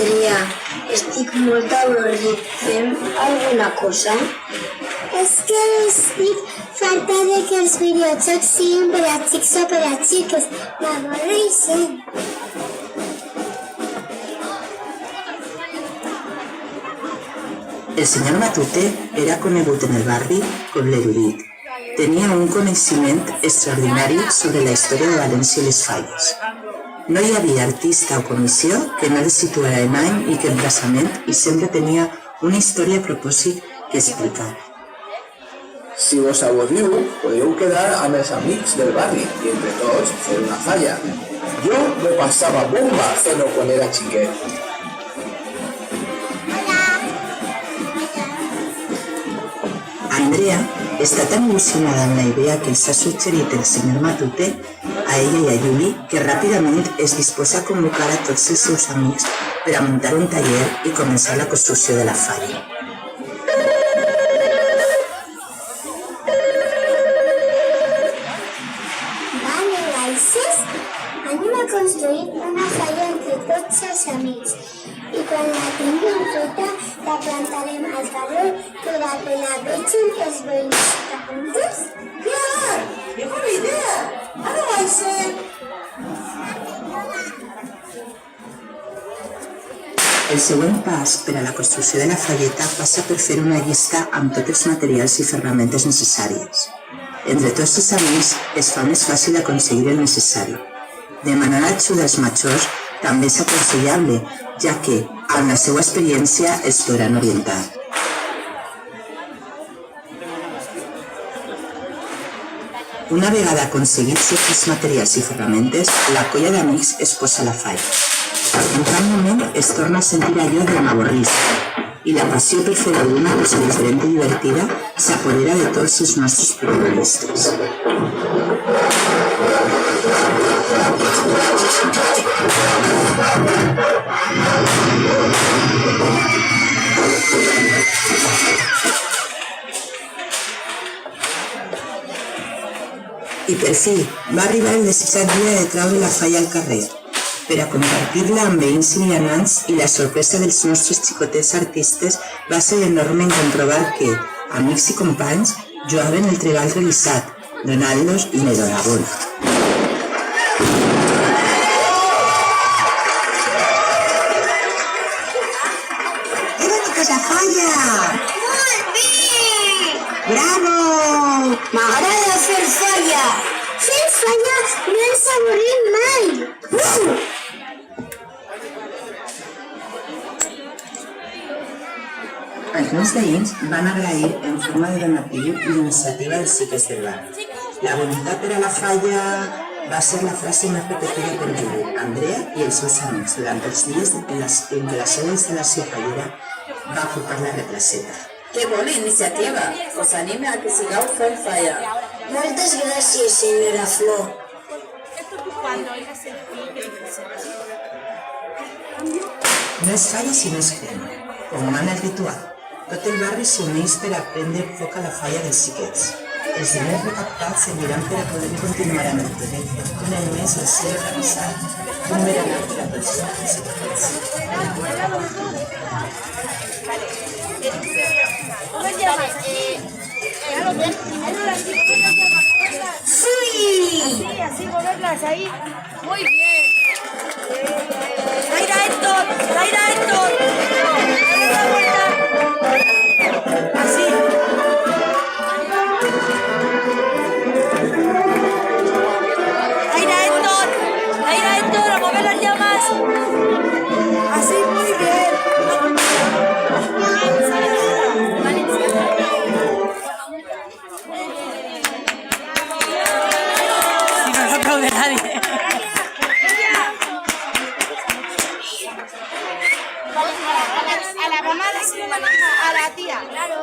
Andrea, estic molt avorrit. Fem alguna cosa? És que estic farta de que els videojocs siguin per a xics o per a xiques. M'avorreixen. El senyor Matute era conegut en el barri com l'erudit. Tenia un coneixement extraordinari sobre la història de València i les Falles. No hi havia artista o comissió que no li situara en any i que emplaçament i sempre tenia una història a propòsit que explicar. Si vos avorriu, podeu quedar amb els amics del barri i entre tots fer una falla. Jo me passava bomba fent-ho quan era xiquet. Andrea està tan il·lusionada amb la idea que els ha suggerit el senyor Matute a ella i a Juli que ràpidament es disposa a convocar a tots els seus amics per a muntar un taller i començar la construcció de la falla. Vale, Baixes, anem a construir una falla entre tots els amics i quan la tinguem feta la plantarem al carrer per a que la vegin els veïns. T'apuntes? Clar! Que bona idea! Ara va ser! El següent pas per a la construcció de la falleta passa per fer una llista amb tots els materials i ferramentes necessàries. Entre tots els amics es fa més fàcil aconseguir el necessari. Demanar ajuda als majors també és aconsellable, ja que, amb la seva experiència, es podran orientar. Una vegada aconseguits els materials i ferramentes, la colla d'amics es posa a la falla. En cap moment es torna a sentir allò de m'avorrisc, i la passió per fer alguna cosa diferent i divertida s'apodera de tots els nostres protagonistes. I per fi, va arribar el desitjat dia de treure la falla al carrer, per a compartir-la amb veïns i vianants, i la sorpresa dels nostres xicotets artistes va ser enorme en comprovar que, amics i companys, lloaven el treball realitzat, donant-los l'enhorabona. Que bonica esa falla! Molt bé! Bravo! M'agrada fer falla! Fer falla no ens avorrim mai! Els meus veïns van agrair en forma de donatiu l'iniciativa dels xiquets del barri. La voluntat per a la falla va ser la frase més repetida per Juli, Andrea i els seus amics durant els dies en què la seva instal·lació fallera va ocupar la replaceta. Que bona iniciativa! Us anime a que sigau fent falla. Moltes gràcies, senyora Flor. No és falla si no és crema, com mana el ritual. Tot el barri s'uneix per a prendre foc a la falla dels xiquets. Els diners recaptats serviran per a poder continuar amb el projecte. Un any més el ser organitzat un veranat per a tots els xiquets. ¡Sí! Así moverlas ahí. Muy bien. ¡Zaira Héctor! ¡Zaira Héctor! ¡Dale la vuelta! Así. ¡Zaira Héctor! ¡Zaira Héctor! ¡A mover las llamas! Así, muy bien. Si no nos aplaude nadie. A la mamá, a la tía. Claro.